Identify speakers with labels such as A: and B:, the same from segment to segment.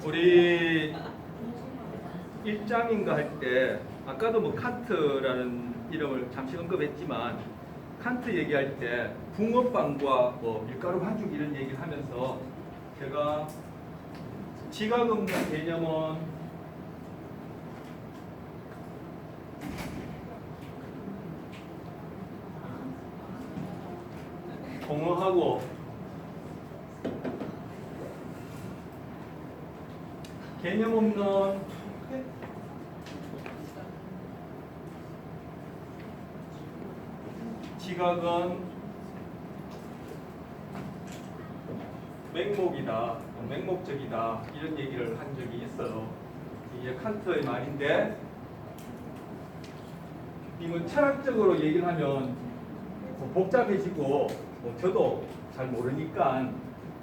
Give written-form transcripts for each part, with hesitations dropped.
A: 우리 1장인가 할 때 아까도 뭐 칸트라는 이름을 잠시 언급했지만 칸트 얘기할 때 붕어빵과 뭐 밀가루 반죽 이런 얘기를 하면서 제가 지각 없는 개념은 공허하고 개념 없는 지각은 맹목이다, 맹목적이다 이런 얘기를 한 적이 있어요. 이게 칸트의 말인데 이건 철학적으로 얘기를 하면 복잡해지고 저도 잘 모르니까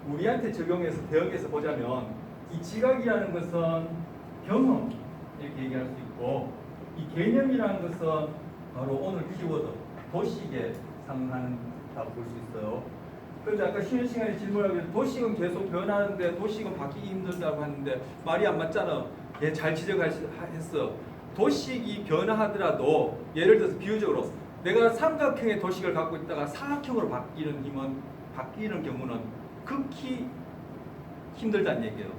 A: 우리한테 적용해서 대응해서 보자면 이 지각이라는 것은 경험 이렇게 얘기할 수 있고 이 개념이라는 것은 바로 오늘 키워드 도식에 상응한다고 볼 수 있어요. 그런데 아까 쉬는 시간에 질문하기를 도식은 계속 변하는데 도식은 바뀌기 힘들다고 하는데 말이 안 맞잖아. 얘 잘 지적했어. 도식이 변화하더라도 예를 들어서 비유적으로 내가 삼각형의 도식을 갖고 있다가 사각형으로 바뀌는 경우는 극히 힘들다는 얘기예요.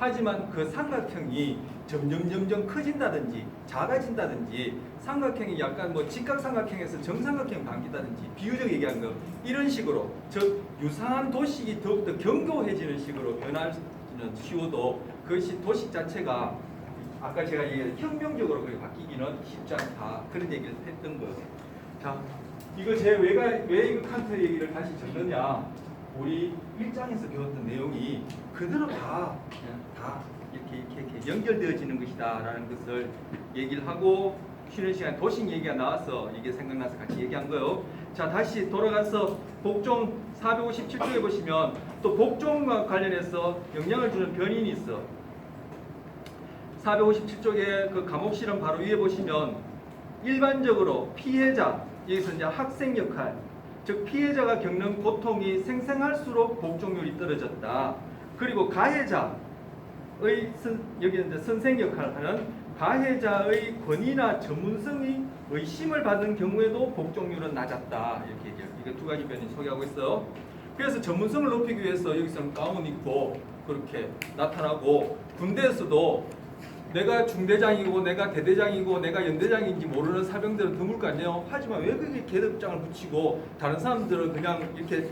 A: 하지만 그 삼각형이 점점 커진다든지 작아진다든지 삼각형이 약간 뭐 직각삼각형에서 정삼각형 바뀐다든지 비유적 얘기한 거 이런 식으로 즉 유사한 도식이 더욱더 견고해지는 식으로 변화는 쉬워도 그것이 도식 자체가 아까 제가 얘기한 혁명적으로 그렇게 바뀌기는 쉽지 않다 그런 얘기를 했던 거예요. 자, 이거 왜 이거 칸트 얘기를 다시 적느냐? 우리 1장에서 배웠던 내용이 그대로 다 이렇게 연결되어지는 것이다라는 것을 얘기를 하고 쉬는 시간 도식 얘기가 나와서 이게 생각나서 같이 얘기한 거예요. 자, 다시 돌아가서 복종 457쪽에 보시면 또 복종과 관련해서 영향을 주는 변인이 있어. 457쪽에 그 감옥 실험 바로 위에 보시면 일반적으로 피해자, 여기서 이제 학생 역할, 즉 피해자가 겪는 고통이 생생할수록 복종률이 떨어졌다. 그리고 가해자의 여기 이제 선생 역할을 하는 가해자의 권위나 전문성이 의심을 받는 경우에도 복종률은 낮았다. 이렇게 얘기해요. 이게 두 가지 변이 소개하고 있어요. 그래서 전문성을 높이기 위해서 여기서는 가운 입고 그렇게 나타나고 군대에서도 내가 중대장이고 내가 대대장이고 내가 연대장인지 모르는 사병들은 드물 거 아니에요. 하지만 왜 그렇게 계급장을 붙이고 다른 사람들은 그냥 이렇게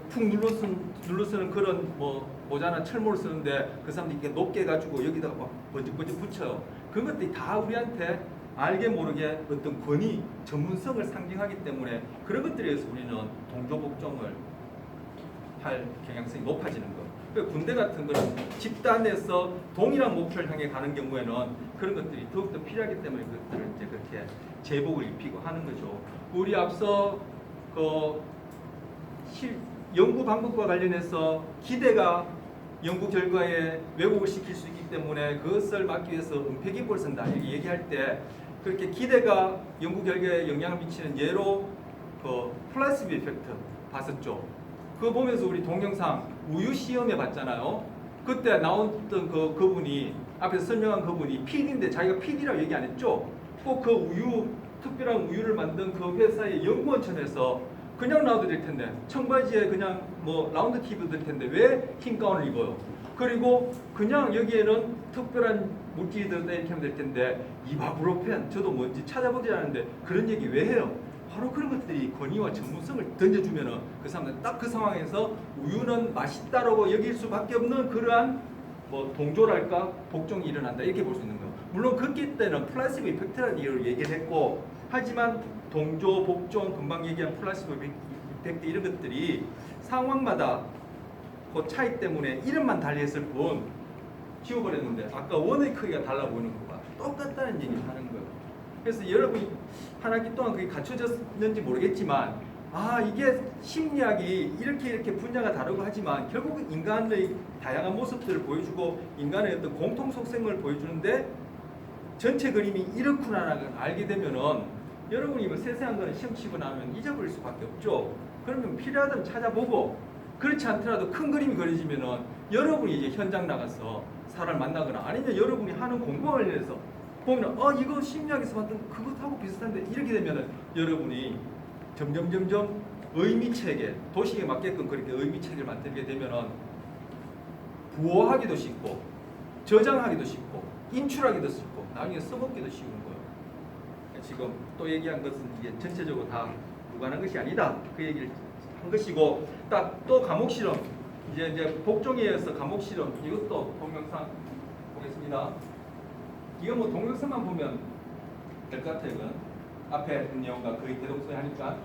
A: 푹 눌러쓰는 그런 뭐 모자나 철모를 쓰는데 그 사람들이 이렇게 높게 해가지고 여기다가 막 번쩍번쩍 붙여요. 그런 것들이 다 우리한테 알게 모르게 어떤 권위, 전문성을 상징하기 때문에 그런 것들에 의해서 우리는 동조복종을 할 경향성이 높아지는 거. 군대 같은 거는 집단에서 동일한 목표를 향해 가는 경우에는 그런 것들이 더욱더 필요하기 때문에 그것들을 이제 그렇게 제복을 입히고 하는 거죠. 우리 앞서 그 연구 방법과 관련해서 기대가 연구 결과에 왜곡을 시킬 수 있기 때문에 그것을 막기 위해서 은폐기법을 쓴다. 이렇게 얘기할 때 그렇게 기대가 연구 결과에 영향을 미치는 예로 그 플라시보 이펙트 봤었죠. 그거 보면서 우리 동영상 우유 시험해 봤잖아요. 그때 나왔던 그분이 앞에서 설명한 그분이 PD인데 자기가 PD라고 얘기 안 했죠. 꼭 그 우유 특별한 우유를 만든 그 회사의 연구원천에서 그냥 놔도 될 텐데 청바지에 그냥 뭐 라운드 티 입어도 될 텐데 왜 흰 가운을 입어요? 그리고 그냥 여기에는 특별한 물질이 들었다 이렇게 하면 될 텐데 이바브로펜 저도 뭔지 찾아보지 않았는데 그런 얘기 왜 해요? 바로 그런 것들이 권위와 전문성을 던져주면은 그 사람들 딱 그 상황에서 우유는 맛있다라고 여길 수밖에 없는 그러한 뭐 동조랄까 복종이 일어난다 이렇게 볼 수 있는 거예요. 물론 그때 때는 플라시보 이펙트라는 이유를 얘기를 했고 하지만 동조, 복종, 금방 얘기한 플라시보 이펙트 이런 것들이 상황마다 그 차이 때문에 이름만 달리했을 뿐 지워버렸는데 아까 원의 크기가 달라 보이는 것과 똑같다는 얘기를 하는 거예요. 그래서 여러분이 한 학기 동안 그게 갖춰졌는지 모르겠지만 이게 심리학이 이렇게 분야가 다르고 하지만 결국은 인간의 다양한 모습들을 보여주고 인간의 어떤 공통 속성을 보여주는데 전체 그림이 이렇구나라는 걸 알게 되면은 여러분이 뭐 세세한 거는 시험 치고 나면 잊어버릴 수밖에 없죠. 그러면 필요하다면 찾아보고 그렇지 않더라도 큰 그림이 그려지면은 여러분이 이제 현장 나가서 사람을 만나거나 아니면 여러분이 하는 공부와 관련해서 보면 이거 심리학에서 봤던 그것하고 비슷한데 이렇게 되면은 여러분이 점점 의미체계 도식에 맞게끔 그렇게 의미체계를 만들게 되면은 부호하기도 쉽고 저장하기도 쉽고 인출하기도 쉽고 나중에 써먹기도 쉬운 거예요. 지금 또 얘기한 것은 이게 전체적으로 다 무관한 것이 아니다. 그 얘기를 한 것이고 딱 또 과목 실험 이제 복종에서 과목 실험 이것도 동영상 보겠습니다. 이거 뭐 동영상만 보면 될 것 같아요. 이건 앞에 내용과 거의 대동소이하니까.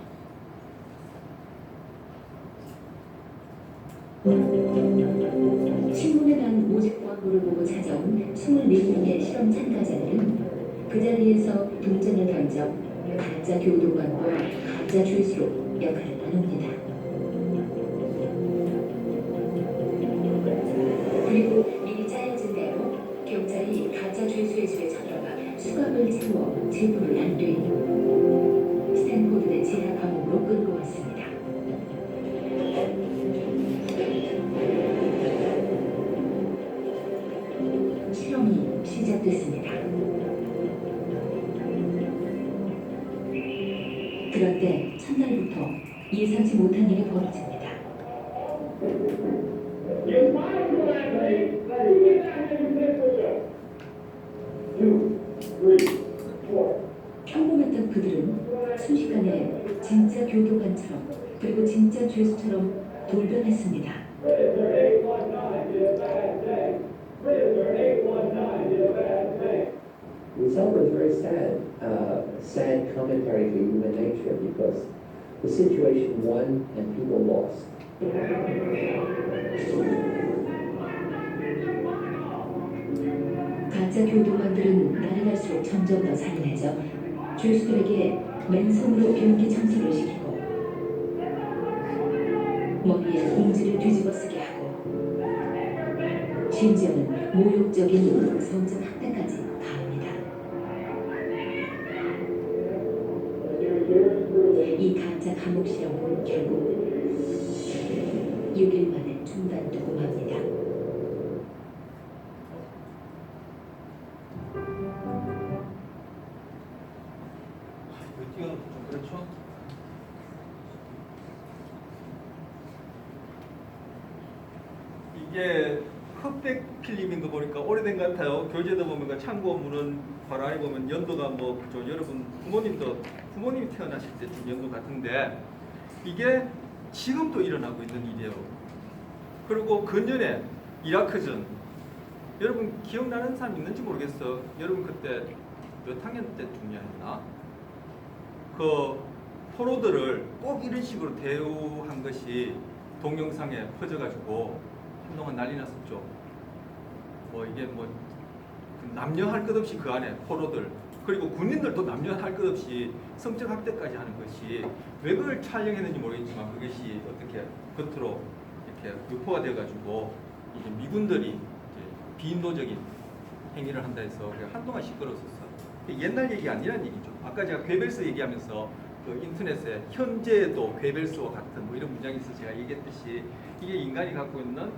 B: 신문에 난 모집 광고를 보고 찾아온 24명의 실험 참가자들은 그 자리에서 동전을 던져 가짜 교도관과 가짜 죄수로 역할을 나눕니다. 그리고 미리 짜여진 대로 경찰이 가짜 죄수의 집에 쳐들어가 수갑을 채워 제보를 한 뒤 스탠포드대 지하 감옥으로 끌고 왔습니다. 실험이 시작됐습니다. 그런데 첫날부터 예상치 못한 일이 벌어집니다. 평범했던 그들은 순식간에 진짜 교도관처럼 그리고 진짜 죄수처럼 돌변했습니다.
C: The result was very sad, sad commentary to human nature because the situation won and people lost.
B: 가짜 교도관들은 날이 갈수록 점점 더 잔인해져 죄수들에게 맨손으로 변기 청소를 시키고 머리에 봉지를 뒤집어 쓰게 하고 심지어는 모욕적인 성적 학대까지 가합니다. 이 가짜 감옥 실험은 결국 6일 만에 중단되고 맙니다.
A: 이거 좀 그렇죠? 이게 흑백 필름인 거 보니까 오래된 것 같아요. 교재도 보면 그 참고문은 바로 안에 보면 연도가 뭐 그죠? 여러분 부모님이 태어나실 때쯤 연도 같은데 이게 지금도 일어나고 있는 일이에요. 그리고 근전에 이라크전 여러분 기억나는 사람 있는지 모르겠어. 여러분 그때 몇 학년 때 중요했나? 그 포로들을 꼭 이런 식으로 대우한 것이 동영상에 퍼져가지고 한동안 난리 났었죠. 뭐 이게 뭐 남녀 할 것 없이 그 안에 포로들 그리고 군인들도 남녀 할 것 없이 성적 학대까지 하는 것이 왜 그걸 촬영했는지 모르겠지만 그것이 어떻게 겉으로 이렇게 유포가 돼가지고 이제 미군들이 이제 비인도적인 행위를 한다 해서 한동안 시끄러웠었어. 옛날 얘기 아니란 얘기죠. 아까 제가 괴벨스 얘기하면서 그 인터넷에 현재도 괴벨스와 같은 뭐 이런 문장이 있어서 제가 얘기했듯이 이게 인간이 갖고 있는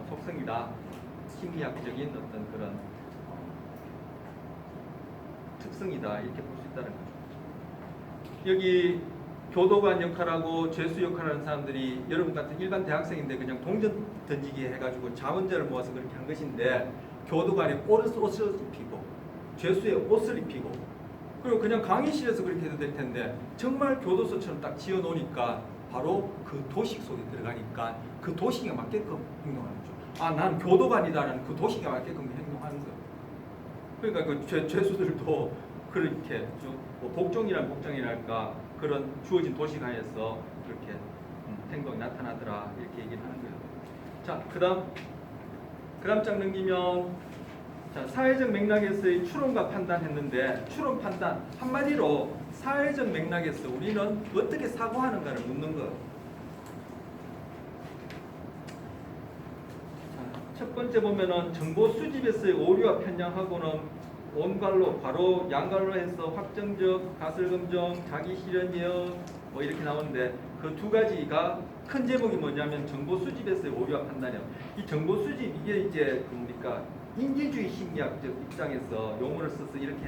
A: 속성이다. 심리학적인 어떤 그런 특성이다. 이렇게 볼 수 있다는 거죠. 여기 교도관 역할하고 죄수 역할하는 사람들이 여러분 같은 일반 대학생인데 그냥 동전 던지기 해가지고 자원자를 모아서 그렇게 한 것인데 교도관이 옷을 입히고 죄수의 옷을 입히고 그리고 그냥 강의실에서 그렇게 해도 될 텐데 정말 교도소처럼 딱 지어놓으니까 바로 그 도식 속에 들어가니까 그 도식에 맞게끔 행동하는 거죠. 아, 난 교도관이다라는 그 도식에 맞게끔 행동하는 거예요. 그러니까 그 죄수들도 그렇게 뭐 복종이란 복장이랄까 그런 주어진 도식 하에서 그렇게 행동이 나타나더라 이렇게 얘기를 하는 거예요. 자, 그다음 장 넘기면 자, 사회적 맥락에서의 추론과 판단했는데 추론 판단 한마디로 사회적 맥락에서 우리는 어떻게 사고하는가를 묻는 것. 자, 첫 번째 보면은 정보 수집에서의 오류와 편향하고는 온갈로, 괄호, 양갈로 해서 확정적, 가설검정, 자기 실현 예언 뭐 이렇게 나오는데 그 두 가지가 큰 제목이 뭐냐면 정보 수집에서의 오류와 판단이요. 이 정보 수집 이게 이제 뭡니까 인지주의 심리학적 입장에서 용어를 써서 이렇게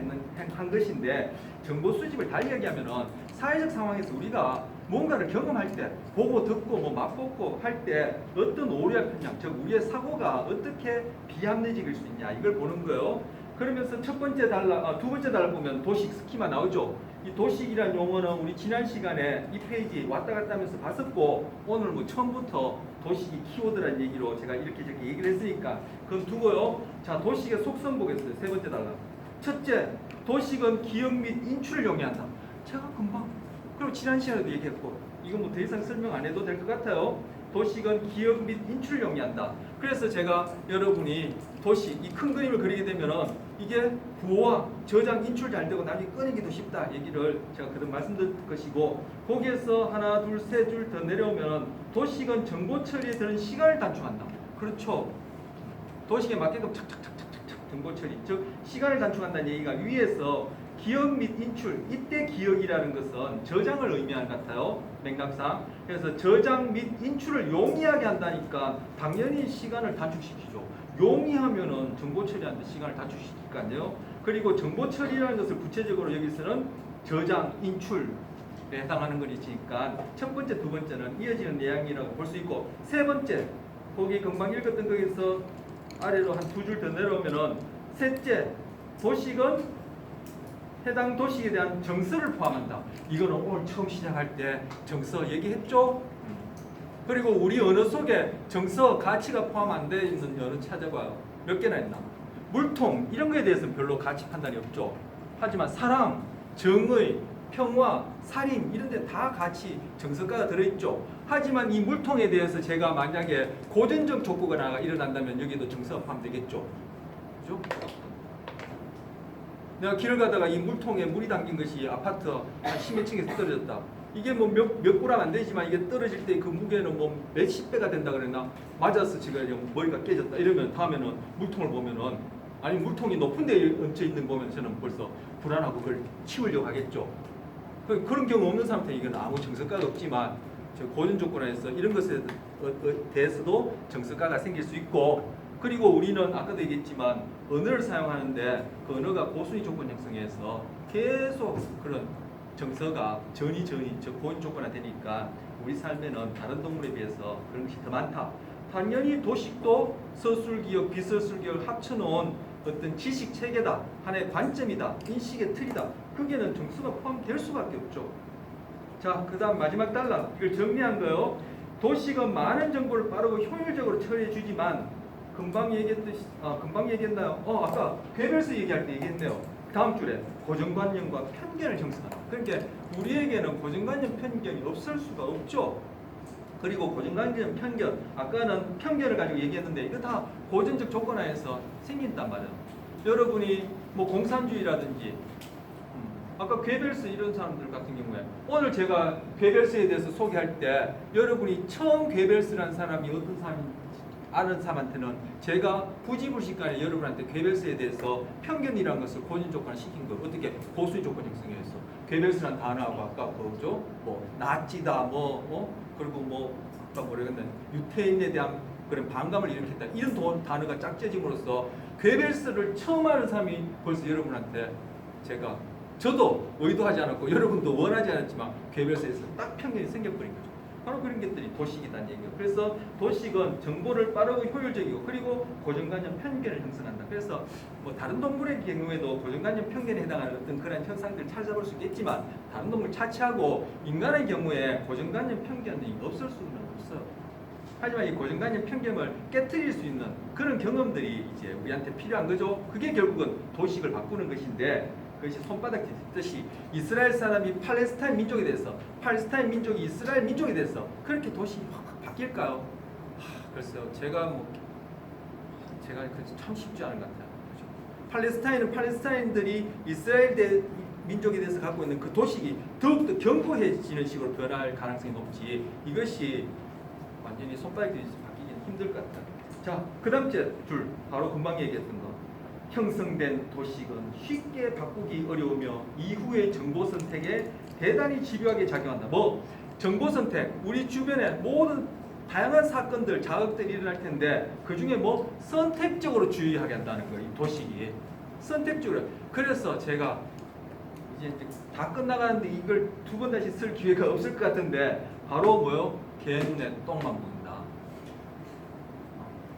A: 한 것인데 정보 수집을 달리 얘기하면은 사회적 상황에서 우리가 뭔가를 경험할 때 보고 듣고 뭐 맛보고 할 때 어떤 오류와 편향 즉 우리의 사고가 어떻게 비합리적일 수 있냐 이걸 보는 거예요. 그러면서 두 번째 단락 보면 도식 스키마 나오죠. 이 도식이란 용어는 우리 지난 시간에 이 페이지 왔다 갔다 하면서 봤었고 오늘 뭐 처음부터 도식이 키워드란 얘기로 제가 이렇게 저렇게 얘기를 했으니까 그건 두고요. 자, 도식의 속성 보겠어요. 세 번째 단락. 첫째, 도식은 기억 및 인출을 용이한다. 제가 금방 그리고 지난 시간에도 얘기했고 이거 뭐 더 이상 설명 안 해도 될 것 같아요. 도식은 기억 및 인출을 용이한다. 그래서 제가 여러분이 도식 이 큰 그림을 그리게 되면은 이게 부호와 저장 인출 잘 되고 나중에 꺼내기도 쉽다 얘기를 제가 그동안 말씀드릴 것이고 거기에서 하나 둘 세 줄 더 내려오면 도식은 정보 처리에 드는 시간을 단축한다. 그렇죠. 도식에 맞게끔 착착착착착 정보 처리 즉 시간을 단축한다는 얘기가 위에서 기억 및 인출 이때 기억이라는 것은 저장을 의미하는 것 같아요. 맥락상. 그래서 저장 및 인출을 용이하게 한다니까 당연히 시간을 단축시키죠. 용이하면은 정보 처리하는데 시간을 단축시킬까요? 그리고 정보 처리라는 것을 구체적으로 여기서는 저장, 인출에 해당하는 것이니까 첫 번째, 두 번째는 이어지는 내용이라고 볼 수 있고 세 번째, 거기 금방 읽었던 거에서 아래로 한 두 줄 더 내려오면은 셋째, 도식은 해당 도식에 대한 정서를 포함한다. 이거는 오늘 처음 시작할 때 정서 얘기했죠? 그리고 우리 언어 속에 정서, 가치가 포함 안 되어 있는 언어 찾아봐요. 몇 개나 있나? 물통 이런 거에 대해서는 별로 가치 판단이 없죠. 하지만 사랑, 정의, 평화, 살인 이런 데 다 가치 정서가가 들어있죠. 하지만 이 물통에 대해서 제가 만약에 고전적 족구가 일어난다면 여기도 정서가 포함되겠죠. 그죠? 내가 길을 가다가 이 물통에 물이 담긴 것이 아파트 한 10몇 층에서 떨어졌다. 이게 뭐 몇 그램 안 되지만 이게 떨어질 때 그 무게는 뭐 몇십 배가 된다 그랬나? 맞아서 지금 머리가 깨졌다. 이러면 다음에는 물통을 보면은 아니 물통이 높은 데 얹혀 있는 거 보면 저는 벌써 불안하고 그걸 치우려고 하겠죠. 그런 경우 없는 사람한테 이건 아무 정서가가 없지만 저 고전 조건에서 이런 것에 대해서도 정서가가 생길 수 있고 그리고 우리는 아까도 얘기했지만 언어를 사용하는데 그 언어가 고순위 조건 형성에서 계속 그런 정서가 전이 즉 고인 조건화 되니까 우리 삶에는 다른 동물에 비해서 그런 것이 더 많다. 당연히 도식도 서술기억, 비서술기억을 합쳐놓은 어떤 지식 체계다. 하나의 관점이다. 인식의 틀이다. 거기에는 정서가 포함될 수밖에 없죠. 자, 그 다음 마지막 단락. 이걸 정리한 거요. 도식은 많은 정보를 빠르고 효율적으로 처리해 주지만 금방 얘기했나요? 아까 괴별수 얘기할 때 얘기했네요. 다음 줄에 고정관념과 편견을 형성한다. 그러니까 우리에게는 고정관념, 편견이 없을 수가 없죠. 그리고 고정관념, 편견, 아까는 편견을 가지고 얘기했는데 이거 다 고전적 조건하에서 생긴단 말이에요. 여러분이 뭐 공산주의라든지 아까 괴벨스 이런 사람들 같은 경우에 오늘 제가 괴벨스에 대해서 소개할 때 여러분이 처음 괴벨스라는 사람이 어떤 사람인지 아는 사람한테는 제가 부지불식간에 여러분한테 괴벨스에 대해서 편견이라는 것을 고전 조건을 시킨 거예요. 어떻게 고수의 조건 형성해서 괴벨스라는 단어하고 아까 그죠? 뭐 나치다 그리고 뭐 아까 뭐라겠네 유태인에 대한 그런 반감을 일으켰다 이런 단어가 짝재짐으로써 괴벨스를 처음 아는 사람이 벌써 여러분한테 저도 의도하지 않았고 여러분도 원하지 않았지만 괴벨스에서 딱 편견이 생겨버린 거죠. 바로 그런 것들이 도식이라는 얘기예요. 그래서 도식은 정보를 빠르고 효율적이고 그리고 고정관념 편견을 형성한다. 그래서 뭐 다른 동물의 경우에도 고정관념 편견에 해당하는 어떤 그런 현상들을 찾아볼 수 있겠지만 다른 동물 차치하고 인간의 경우에 고정관념 편견이 없을 수는 없어요. 하지만 이 고정관념 편견을 깨트릴 수 있는 그런 경험들이 이제 우리한테 필요한 거죠. 그게 결국은 도식을 바꾸는 것인데 그것이 손바닥 뒤집듯이 이스라엘 사람이 팔레스타인 민족에 대해서 팔레스타인 민족이 이스라엘 민족에 대해서 그렇게 도식이 확 바뀔까요? 글쎄요. 제가 참 쉽지 않은 것 같아요. 그렇죠? 팔레스타인은 팔레스타인들이 이스라엘 민족에 대해서 갖고 있는 그 도식이 더욱더 견고해지는 식으로 변할 가능성이 높지 이것이 완전히 손바닥 뒤집듯이 바뀌기는 힘들 것 같아요. 자, 그 다음 줄 바로 금방 얘기했던 거. 형성된 도식은 쉽게 바꾸기 어려우며 이후의 정보 선택에 대단히 집요하게 작용한다. 정보 선택, 우리 주변에 모든 다양한 사건들, 자극들이 일어날 텐데 그 중에 뭐 선택적으로 주의하게 한다는 거예요. 이 도식이 선택적으로. 그래서 제가 이제 다 끝나가는데 이걸 두 번 다시 쓸 기회가 없을 것 같은데 바로 뭐요? 개 눈에 똥만 보인다.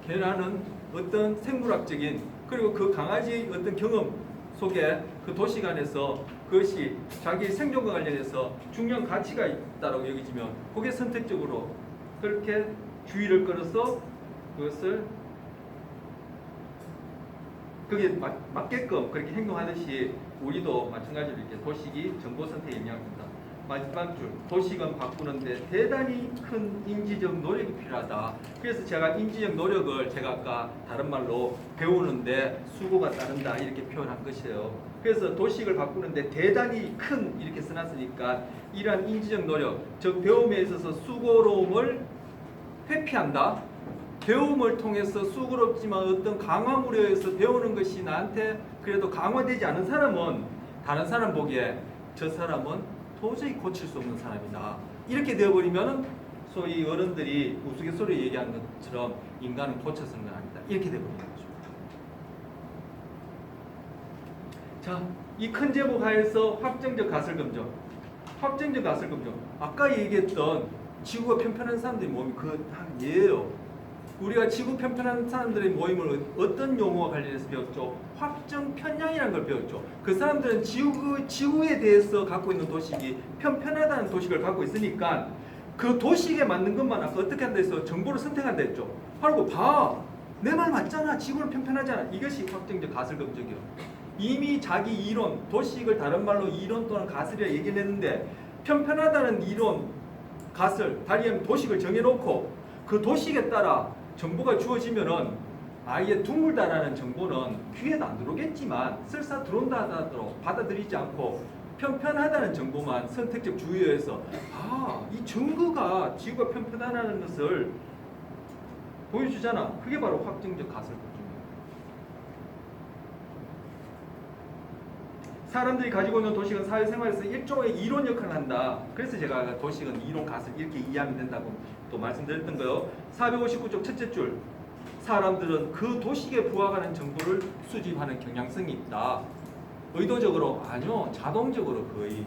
A: 개라는 어떤 생물학적인 그리고 그 강아지의 어떤 경험 속에 그 도식 안에서 그것이 자기 생존과 관련해서 중요한 가치가 있다고 여기지면 그게 선택적으로 그렇게 주의를 끌어서 그것을 그게 맞게끔 그렇게 행동하듯이 우리도 마찬가지로 이렇게 도식이 정보 선택에 영향을 준다. 마지막 줄, 도식은 바꾸는데 대단히 큰 인지적 노력이 필요하다. 그래서 제가 인지적 노력을 제가 아까 다른 말로 배우는데 수고가 따른다 이렇게 표현한 것이에요. 그래서 도식을 바꾸는데 대단히 큰 이렇게 써놨으니까 이러한 인지적 노력, 즉 배움에 있어서 수고로움을 회피한다. 배움을 통해서 수고롭지만 어떤 강화물에 의해서 배우는 것이 나한테 그래도 강화되지 않은 사람은 다른 사람 보기에 저 사람은 도저히 고칠 수 없는 사람이다. 이렇게 되어버리면 소위 어른들이 우스갯소리로 얘기하는 것처럼 인간은 고쳐서는 건 아니다. 이렇게 되어버리는 거죠. 자, 이 큰 제목 하에서 확정적 가설검정. 확정적 가설검정. 아까 얘기했던 지구가 편편한 사람들의 모임이 그 한 예예요. 우리가 지구 편편한 사람들의 모임을 어떤 용어와 관련해서 배웠죠? 확정 편향이라는 걸 배웠죠. 그 사람들은 지구에 대해서 갖고 있는 도식이 편편하다는 도식을 갖고 있으니까 그 도식에 맞는 것만 아까 어떻게 한다 해서 정보를 선택한다 했죠. 하고 봐. 내 말 맞잖아. 지구는 편편하잖아. 이것이 확정적 가설검정이에요. 이미 자기 이론, 도식을 다른 말로 이론 또는 가설이라 얘기를 했는데 편편하다는 이론, 가설, 다리에 도식을 정해놓고 그 도식에 따라 정보가 주어지면은 아예 드물다라는 정보는 귀에도 안 들어오겠지만 설사 들어온다 하더라도 받아들이지 않고 편편하다는 정보만 선택적 주의해서 이 증거가 지구가 편편하다는 것을 보여주잖아. 그게 바로 확정적 가설검증이에요. 사람들이 가지고 있는 도식은 사회생활에서 일종의 이론 역할을 한다. 그래서 제가 도식은 이론 가설 이렇게 이해하면 된다고 또 말씀드렸던 거요. 459쪽 첫째 줄. 사람들은 그 도식에 부합하는 정보를 수집하는 경향성이 있다. 의도적으로? 아니요. 자동적으로 거의.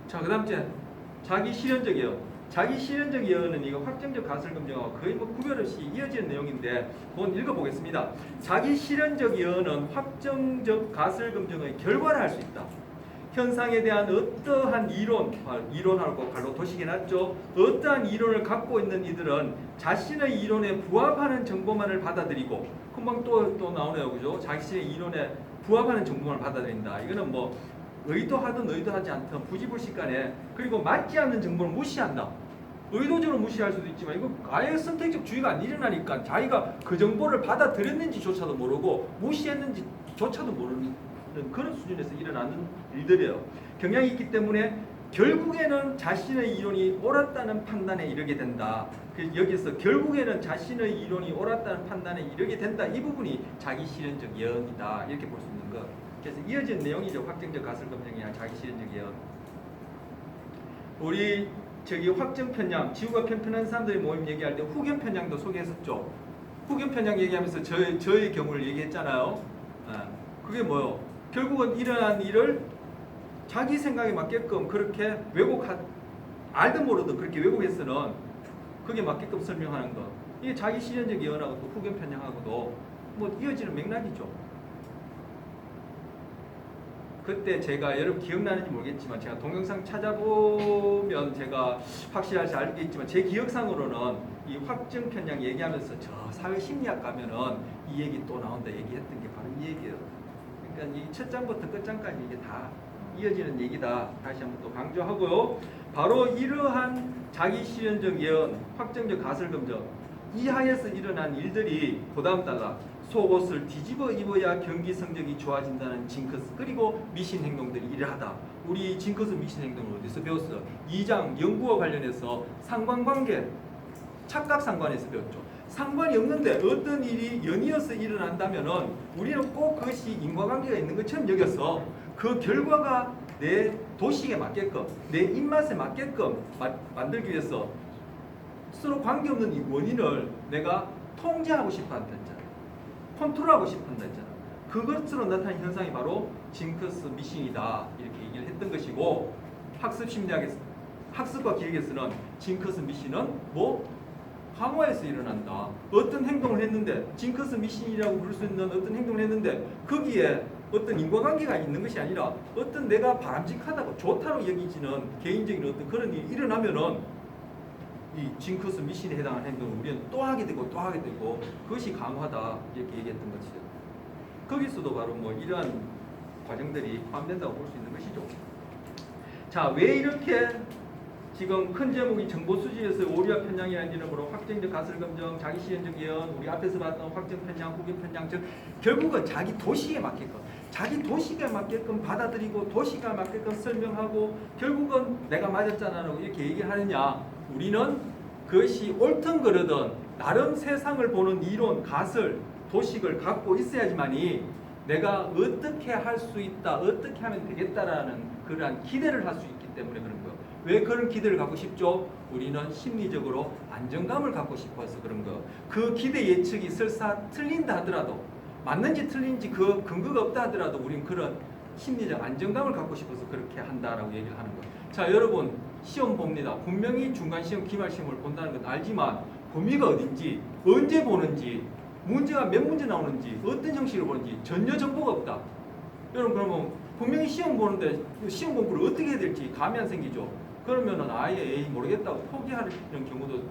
A: 자, 그 다음 째 자기 실현적 예언. 자기 실현적 예언은 이거 확정적 가설검증하고 거의 뭐 구별 없이 이어지는 내용인데 그건 읽어보겠습니다. 자기 실현적 예언은 확정적 가설검증의 결과를 할 수 있다. 현상에 대한 어떠한 이론하고 갈로 도식해놨죠. 어떠한 이론을 갖고 있는 이들은 자신의 이론에 부합하는 정보만을 받아들이고 금방 또 나오네요. 그죠? 자신의 이론에 부합하는 정보만을 받아들인다. 이거는 뭐 의도하든 의도하지 않든 부지불식간에 그리고 맞지 않는 정보를 무시한다. 의도적으로 무시할 수도 있지만 이거 아예 선택적 주의가 안 일어나니까 자기가 그 정보를 받아들였는지조차도 모르고 무시했는지조차도 모르는 그런 수준에서 일어나는 일들이에요. 경향이 있기 때문에 결국에는 자신의 이론이 옳았다는 판단에 이르게 된다. 여기서 결국에는 자신의 이론이 옳았다는 판단에 이르게 된다. 이 부분이 자기 실현적 예언이다. 이렇게 볼 수 있는 것. 그래서 이어진 내용이죠. 확정적 가설검증이나 자기 실현적 예언. 우리 확정 편향, 지구가 편편한 사람들의 모임 얘기할 때 후견 편향도 소개했었죠. 후견 편향 얘기하면서 저의 경우를 얘기했잖아요. 그게 뭐요? 결국은 일어난 일을 자기 생각에 맞게끔 그렇게 알든 모르든 그렇게 왜곡해서는 그게 맞게끔 설명하는 것. 이게 자기 실현적 예언하고 또 후견 편향하고도 뭐 이어지는 맥락이죠. 그때 제가 여러분 기억나는지 모르겠지만 제가 동영상 찾아보면 제가 확실하지 알겠지만 제 기억상으로는 이 확정 편향 얘기하면서 저 사회심리학 가면은 이 얘기 또 나온다 얘기했던 게 바로 이 얘기예요. 그러니까 이 첫 장부터 끝장까지 이게 다 이어지는 얘기다. 다시 한번 또 강조하고요. 바로 이러한 자기 실현적 예언, 확정적 가설검증 이하에서 일어난 일들이 그다음 달라 속옷을 뒤집어 입어야 경기 성적이 좋아진다는 징크스 그리고 미신 행동들이 이러하다. 우리 징크스 미신 행동을 어디서 배웠어? 2장 연구와 관련해서 상관관계 착각상관에서 배웠죠. 상관이 없는데 어떤 일이 연이어서 일어난다면은 우리는 꼭 그것이 인과관계가 있는 것처럼 여겨서 그 결과가 내 도식에 맞게끔 내 입맛에 맞게끔 만들기 위해서 서로 관계없는 이 원인을 내가 통제하고 싶어 한다 했잖아. 컨트롤하고 싶어 한다 했잖아. 그것으로 나타난 현상이 바로 징크스 미싱이다 이렇게 얘기를 했던 것이고, 학습 심리학에서 학습과 기억에서는 징크스 미싱은 뭐 강화에서 일어난다. 어떤 행동을 했는데 징크스 미싱이라고 부를 수 있는 어떤 행동을 했는데 거기에 어떤 인과관계가 있는 것이 아니라 어떤 내가 바람직하다고 좋다고 여기지는 개인적인 어떤 그런 일이 일어나면은 이 징크스 미신에 해당하는 행동을 우리는 또 하게 되고 또 하게 되고 그것이 강화다 이렇게 얘기했던 것이죠. 거기서도 바로 뭐 이러한 과정들이 포함된다고 볼 수 있는 것이죠. 자, 왜 이렇게 지금 큰 제목이 정보 수집에서 오류와 편향이라는 이름으로 확정적 가설 검증, 자기 시현적 예언, 우리 앞에서 봤던 확정 편향, 후견 편향, 즉 결국은 자기 도식에 맞게끔, 자기 도식에 맞게끔 받아들이고 도식에 맞게끔 설명하고 결국은 내가 맞았잖아라고 이렇게 얘기를 하느냐. 우리는 그것이 옳든 그르든 나름 세상을 보는 이론, 가설, 도식을 갖고 있어야지만이 내가 어떻게 할 수 있다, 어떻게 하면 되겠다라는 그러한 기대를 할 수 있기 때문에 그런 거예요. 왜 그런 기대를 갖고 싶죠? 우리는 심리적으로 안정감을 갖고 싶어서 그런 거. 그 기대 예측이 설사 틀린다 하더라도, 맞는지 틀린지 그 근거가 없다 하더라도 우리는 그런 심리적 안정감을 갖고 싶어서 그렇게 한다라고 얘기를 하는 거예요. 자, 여러분 시험 봅니다. 분명히 중간시험, 기말시험을 본다는 건 알지만 범위가 어딘지, 언제 보는지, 문제가 몇 문제 나오는지, 어떤 형식으로 보는지 전혀 정보가 없다. 여러분 그러면 분명히 시험 보는데 시험 공부를 어떻게 해야 될지 감이 안 생기죠. 그러면은 아예 에이 모르겠다고 포기하는 경우도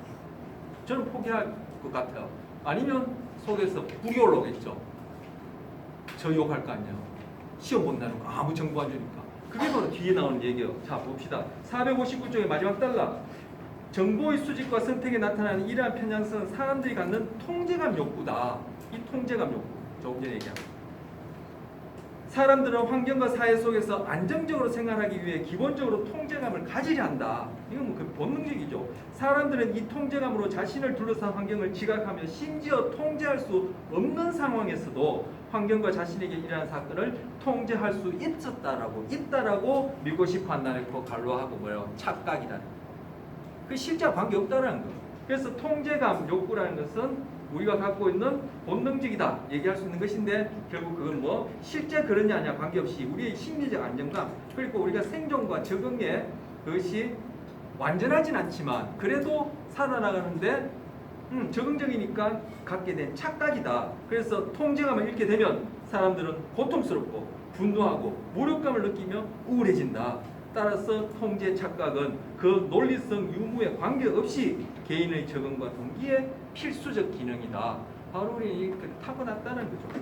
A: 저는 포기할 것 같아요. 아니면 속에서 불이 올라오겠죠. 저 욕할 거 아니에요. 시험 본다는 거 아무 정보 안 주니까. 그게 바로 뒤에 나오는 얘기예요. 자, 봅시다. 459쪽의 마지막 달라. 정보의 수집과 선택에 나타나는 이러한 편향성은 사람들이 갖는 통제감 욕구다. 이 통제감 욕구. 조금 전에 얘기한 사람들은 환경과 사회 속에서 안정적으로 생활하기 위해 기본적으로 통제감을 가지려 한다. 이건 뭐 그 본능적이죠. 사람들은 이 통제감으로 자신을 둘러싼 환경을 지각하며 심지어 통제할 수 없는 상황에서도 환경과 자신에게 일어난 사건을 통제할 수 있다라고 믿고 싶어 한다는 거 갈로하고 뭐예요? 착각이다. 그 실제와 관계없다는 거. 그래서 통제감 욕구라는 것은 우리가 갖고 있는 본능적이다 얘기할 수 있는 것인데 결국 그건 뭐 실제 그러냐 아니냐 관계없이 우리의 심리적 안정감, 그리고 우리가 생존과 적응에 그것이 완전하진 않지만 그래도 살아나가는데 적응적이니까 갖게 된 착각이다. 그래서 통제감을 잃게 되면 사람들은 고통스럽고 분노하고 무력감을 느끼며 우울해진다. 따라서 통제 착각은 그 논리성 유무에 관계없이 개인의 적응과 동기에 필수적 기능이다. 바로 우리 타고났다는 거죠.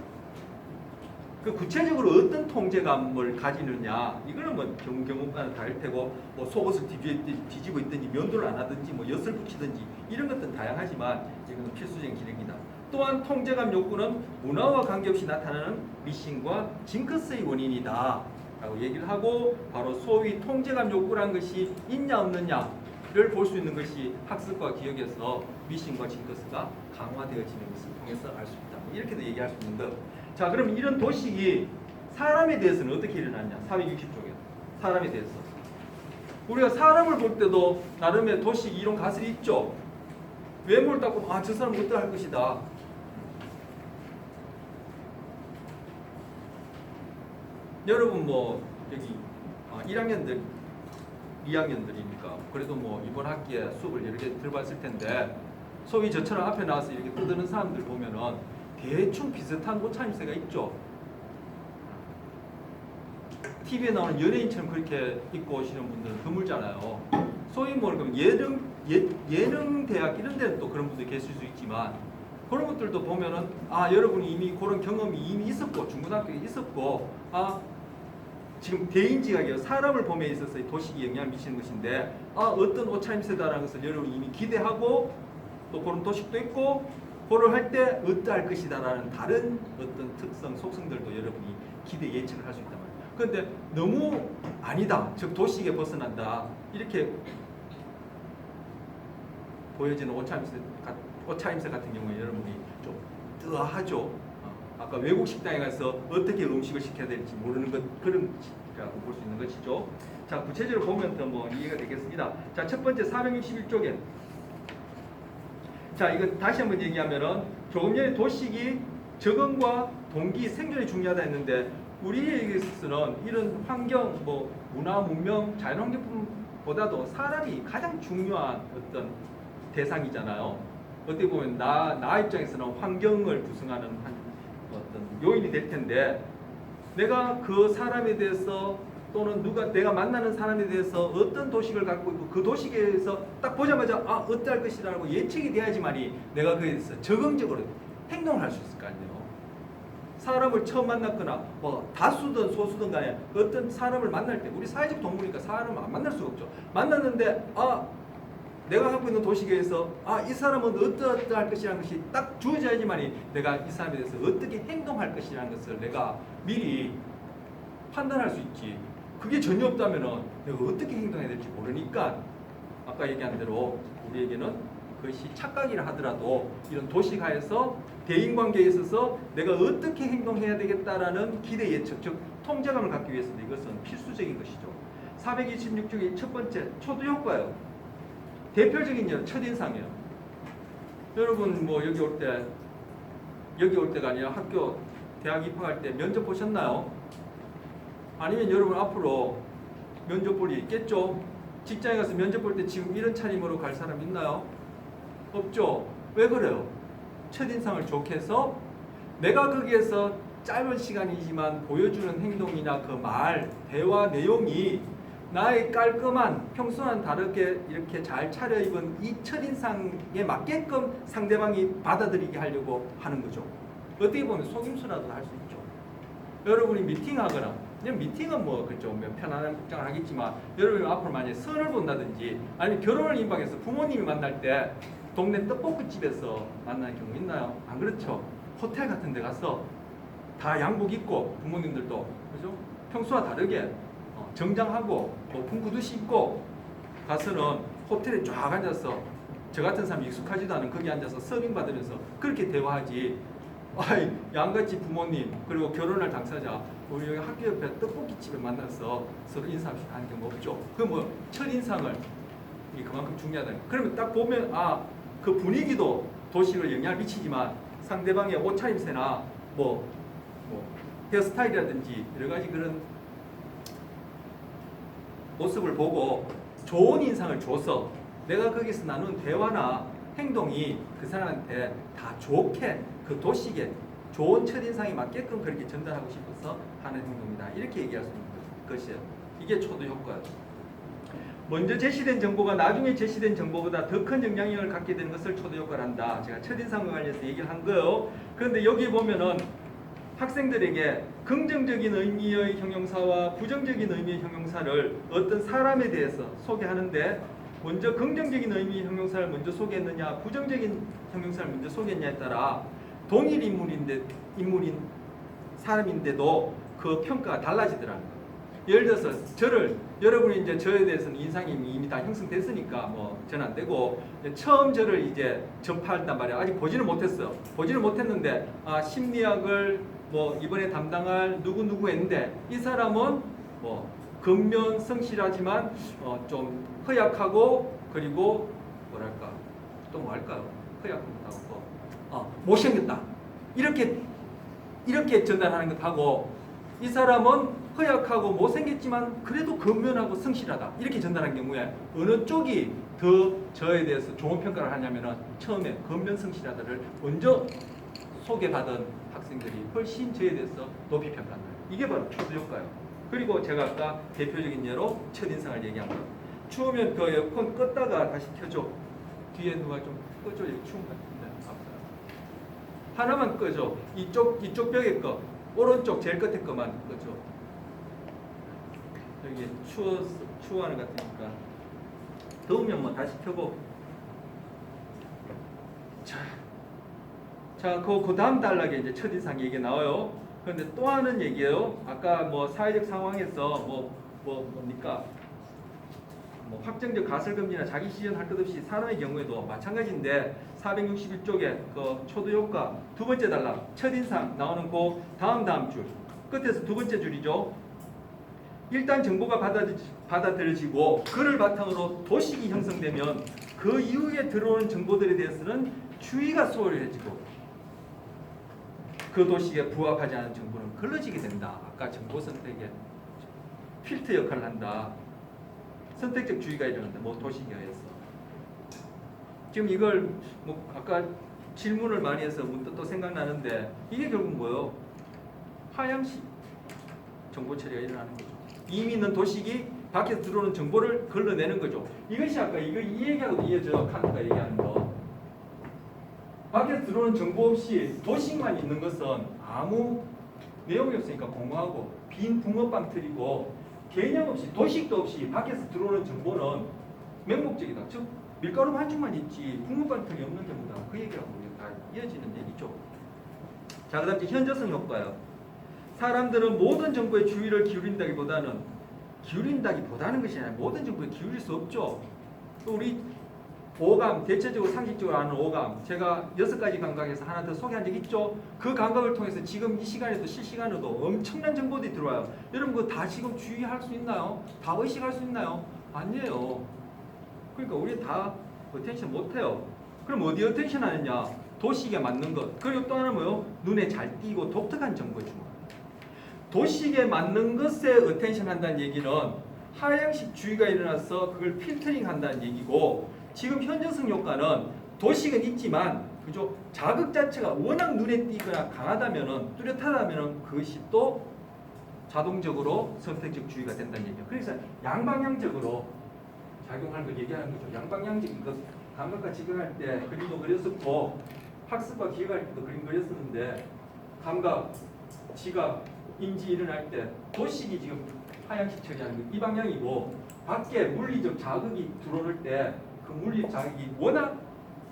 A: 그 구체적으로 어떤 통제감을 가지느냐, 이거는 뭐 경우마다 다를 테고, 뭐 속옷을 뒤집어 있든지 면도를 안 하든지 뭐 엿을 붙이든지 이런 것들은 다양하지만 이거는 필수적인 기능이다. 또한 통제감 욕구는 문화와 관계없이 나타나는 미싱과 징크스의 원인이다 라고 얘기를 하고, 바로 소위 통제감 욕구라는 것이 있냐 없느냐를 볼 수 있는 것이 학습과 기억에서 미싱과 징크스가 강화되어지는 것을 통해서 알 수 있다. 이렇게도 얘기할 수 있는 것. 자, 그럼 이런 도식이 사람에 대해서는 어떻게 일어났냐? 460쪽에 사람에 대해서 우리가 사람을 볼 때도 나름의 도식 이론 가설이 있죠. 외모를 딱 보면 아, 저 사람 어떠할 것이다. 여러분 뭐 여기 1학년들 2학년들이니까 그래도 뭐 이번 학기에 수업을 여러 개 들어봤을 텐데 소위 저처럼 앞에 나와서 이렇게 떠드는 사람들 보면은 대충 비슷한 옷차림새가 있죠. TV에 나오는 연예인처럼 그렇게 입고 오시는 분들은 드물잖아요. 소위 뭐 예능 대학 이런 데는 또 그런 분들이 계실 수 있지만 그런 것들도 보면은 아, 여러분이 이미 그런 경험이 이미 있었고 중고등학교에 있었고 지금 대인지각이요. 사람을 봄에 있어서 도식이 영향을 미치는 것인데 어떤 옷차림새다라는 것을 여러분이 이미 기대하고 또 그런 도식도 있고 그걸 할 때 어떠할 것이다라는 다른 어떤 특성, 속성들도 여러분이 기대 예측을 할 수 있단 말이에요. 그런데 너무 아니다, 즉 도식에 벗어난다 이렇게 보여지는 옷차림새 같은 경우에 여러분이 좀 뜨아하죠. 아까 외국 식당에 가서 어떻게 음식을 시켜야 될지 모르는 것, 그런 볼 수 있는 것이죠. 자, 구체적으로 보면 더 뭐 이해가 되겠습니다. 자, 첫 번째 461쪽에 자, 이거 다시 한번 얘기하면은 조금 전에 도식이 적응과 동기, 생존이 중요하다 했는데 우리에게서는 이런 환경, 뭐 문화, 문명, 자연환경보다도 사람이 가장 중요한 어떤 대상이잖아요. 어떻게 보면 나 입장에서는 환경을 구성하는 어떤 요인이 될 텐데 내가 그 사람에 대해서 또는 내가 만나는 사람에 대해서 어떤 도식을 갖고 있고 그 도식에서 딱 보자마자 어떠할 것이라고 예측이 돼야지만이 내가 그에 대해서 적응적으로 행동을 할 수 있을 거 아니에요. 사람을 처음 만났거나 뭐 다수든 소수든 간에 어떤 사람을 만날 때 우리 사회적 동물이니까 사람을 안 만날 수가 없죠. 만났는데 내가 갖고 있는 도식에서 이 사람은 어떠할 것이라는 것이 딱 주어져야지만이 내가 이 사람에 대해서 어떻게 행동할 것이라는 것을 내가 미리 판단할 수 있지. 그게 전혀 없다면은 내가 어떻게 행동해야 될지 모르니까 아까 얘기한 대로 우리에게는 그것이 착각이라 하더라도 이런 도식하에서 대인관계에 있어서 내가 어떻게 행동해야 되겠다라는 기대 예측, 즉 통제감을 갖기 위해서는 이것은 필수적인 것이죠. 426쪽의 첫 번째 초도 효과예요. 대표적인 첫인상이에요. 여러분 뭐 여기 올 때가 아니라 학교 대학 입학할 때 면접 보셨나요? 아니면 여러분 앞으로 면접 볼 일 있겠죠? 직장에 가서 면접 볼 때 지금 이런 차림으로 갈 사람 있나요? 없죠? 왜 그래요? 첫인상을 좋게 해서 내가 거기에서 짧은 시간이지만 보여주는 행동이나 그 말, 대화 내용이 나의 깔끔한 평소와는 다르게 이렇게 잘 차려입은 이 첫인상에 맞게끔 상대방이 받아들이게 하려고 하는 거죠. 어떻게 보면 속임수라도 할 수 있죠. 여러분이 미팅하거나 미팅은 뭐 그죠 편안한 복장을 하겠지만 여러분이 앞으로 만약에 선을 본다든지 아니면 결혼을 임박해서 부모님이 만날 때 동네 떡볶이집에서 만나는 경우 있나요? 안 그렇죠. 호텔 같은 데 가서 다 양복 입고 부모님들도 그죠? 평소와 다르게 정장하고 높은 구두시 입고 가서는 호텔에 쫙 앉아서 저 같은 사람이 익숙하지도 않은 거기 앉아서 서빙 받으면서 그렇게 대화하지. 양같이 부모님 그리고 결혼할 당사자 우리 여기 학교 옆에 떡볶이집에 만나서 서로 인사합시다 하는 경우 없죠. 그 뭐 첫인상을 이게 그만큼 중요하다. 그러면 딱 보면 그 분위기도 도식을 영향을 미치지만 상대방의 옷차림새나 뭐 헤어스타일이라든지 여러 가지 그런 모습을 보고 좋은 인상을 줘서 내가 거기서 나눈 대화나 행동이 그 사람한테 다 좋게 그 도식에 좋은 첫인상이 맞게끔 그렇게 전달하고 싶어서 하는 행동이다. 이렇게 얘기할 수 있는 것이에요. 이게 초도 효과예요. 먼저 제시된 정보가 나중에 제시된 정보보다 더 큰 영향력을 갖게 되는 것을 초도 효과를 한다. 제가 첫인상과 관련해서 얘기를 한 거예요. 그런데 여기 보면은 학생들에게 긍정적인 의미의 형용사와 부정적인 의미의 형용사를 어떤 사람에 대해서 소개하는데 먼저 긍정적인 의미의 형용사를 먼저 소개했느냐 부정적인 형용사를 먼저 소개했냐에 따라 동일 인물인 사람인데도 그 평가가 달라지더라는 거예요. 예를 들어서 여러분이 이제 저에 대해서는 인상이 이미 다 형성됐으니까 뭐 저는 안 되고 처음 저를 이제 접했단 말이야. 아직 보지는 못했어. 보지는 못했는데 심리학을 뭐 이번에 담당할 누구 했는데 이 사람은 뭐 근면 성실하지만 좀 허약하고 그리고 뭐랄까 또 뭐 할까요? 허약하고 못생겼다. 이렇게 전달하는 것하고 이 사람은 허약하고 못생겼지만 그래도 근면하고 성실하다. 이렇게 전달한 경우에 어느 쪽이 더 저에 대해서 좋은 평가를 하냐면은 처음에 근면 성실하다를 먼저 소개받은 학생들이 훨씬 저에 대해서 높이 평가한다. 이게 바로 초도 효과예요. 그리고 제가 아까 대표적인 예로 첫인상을 얘기한 거. 추우면 그 에어컨 껐다가 다시 켜줘. 뒤에 누가 좀 꺼줘. 여기 추운 것 같은데. 하나만 꺼줘. 이쪽 벽에 꺼. 오른쪽 제일 끝에 거만 꺼줘. 여기 추워하는 것 같으니까. 더우면 뭐 다시 켜고. 자, 그 다음 단락에 이제 첫인상 얘기 나와요. 그런데 또 하는 얘기예요. 아까 뭐 사회적 상황에서 뭡니까? 뭐 확정적 가설금지나 자기 시전 할 것 없이 사람의 경우에도 마찬가지인데 461쪽에 그 초도 효과 두 번째 단락 첫인상 나오는 그 다음 줄 끝에서 두 번째 줄이죠. 일단 정보가 받아들여지고 그를 바탕으로 도식이 형성되면 그 이후에 들어오는 정보들에 대해서는 주의가 소홀해지고 그 도식에 부합하지 않은 정보는 걸러지게 된다. 아까 정보 선택에 필터 역할을 한다. 선택적 주의가 일어난다. 뭐 도식에 의해서. 지금 이걸 뭐 아까 질문을 많이 해서 문득 또 생각나는데 이게 결국 뭐예요? 하향식 정보 처리가 일어나는 거죠. 이미 있는 도식이 밖에서 들어오는 정보를 걸러내는 거죠. 이것이 아까 이 얘기하고도 이어져. 칸트가 얘기하는 거. 밖에서 들어오는 정보 없이 도식만 있는 것은 아무 내용이 없으니까 공허하고 빈 붕어빵틀이고 개념 없이 도식도 없이 밖에서 들어오는 정보는 맹목적이다. 즉 밀가루 반죽만 있지 붕어빵틀이 없는 경우다. 그 얘기하고 다 이어지는 얘기죠. 자, 그 다음 현저성 효과요. 사람들은 모든 정보에 주의를 기울인다기보다는 것이 아니라 모든 정보에 기울일 수 없죠. 또 우리 오감, 대체적으로 상식적으로 아는 오감, 제가 6가지 감각에서 하나 더 소개한 적 있죠. 그 감각을 통해서 지금 이 시간에도 실시간으로도 엄청난 정보들이 들어와요. 여러분 그거 다 지금 주의할 수 있나요? 다 의식할 수 있나요? 아니에요. 그러니까 우리 다 어텐션 못해요. 그럼 어디 어텐션 하느냐? 도식에 맞는 것. 그리고 또 하나 뭐요? 눈에 잘 띄고 독특한 정보에 주목합니다. 도식에 맞는 것에 어텐션 한다는 얘기는 하향식 주의가 일어나서 그걸 필터링 한다는 얘기고, 지금 현저성 효과는 도식은 있지만 그죠? 자극 자체가 워낙 눈에 띄거나 강하다면은 뚜렷하다면은 그것이 또 자동적으로 선택적 주의가 된다는 얘기예요. 그래서 양방향적으로 작용하는 걸 얘기하는 거죠. 양방향적인 것. 감각과 지각할 때 그림도 그렸었고 학습과 기억할 때도 그림 그렸었는데 감각, 지각, 인지 일어날 때 도식이 지금 하향식 처리하는 거 이 방향이고, 밖에 물리적 자극이 들어올 때 그 물리 자극이 워낙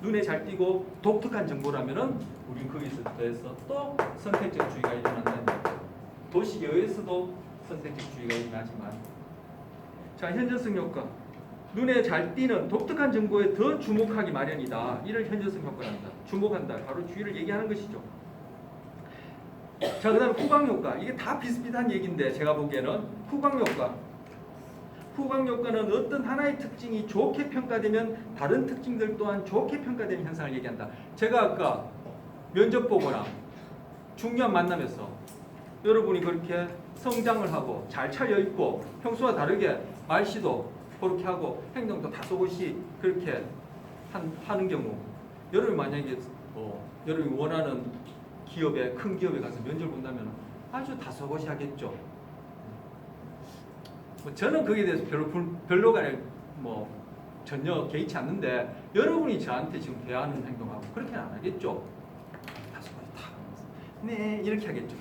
A: 눈에 잘 띄고 독특한 정보라면은 우리는 거기서 더해서 또 선택적 주의가 일어난다는 거죠. 도식에 의해서도 선택적 주의가 일어나지만, 자, 현저성 효과. 눈에 잘 띄는 독특한 정보에 더 주목하기 마련이다. 이를 현저성 효과란다. 주목한다. 바로 주의를 얘기하는 것이죠. 자, 그 다음 후광 효과. 이게 다 비슷비슷한 얘기인데 제가 보기에는 후광 효과. 후광 효과는 어떤 하나의 특징이 좋게 평가되면 다른 특징들 또한 좋게 평가되는 현상을 얘기한다. 제가 아까 면접 보거나 중요한 만남에서 여러분이 그렇게 성장을 하고 잘 차려입고 평소와 다르게 말씨도 그렇게 하고 행동도 다소곳이 그렇게 하는 경우, 여러분이 만약에 여러분이 원하는 기업에, 큰 기업에 가서 면접을 본다면 아주 다소곳이 하겠죠. 저는 거기에 대해서 별로가 전혀 개의치 않는데, 여러분이 저한테 지금 대하는 행동하고 그렇게는 안 하겠죠. 다소곳이 다 하면서 네 이렇게 하겠죠.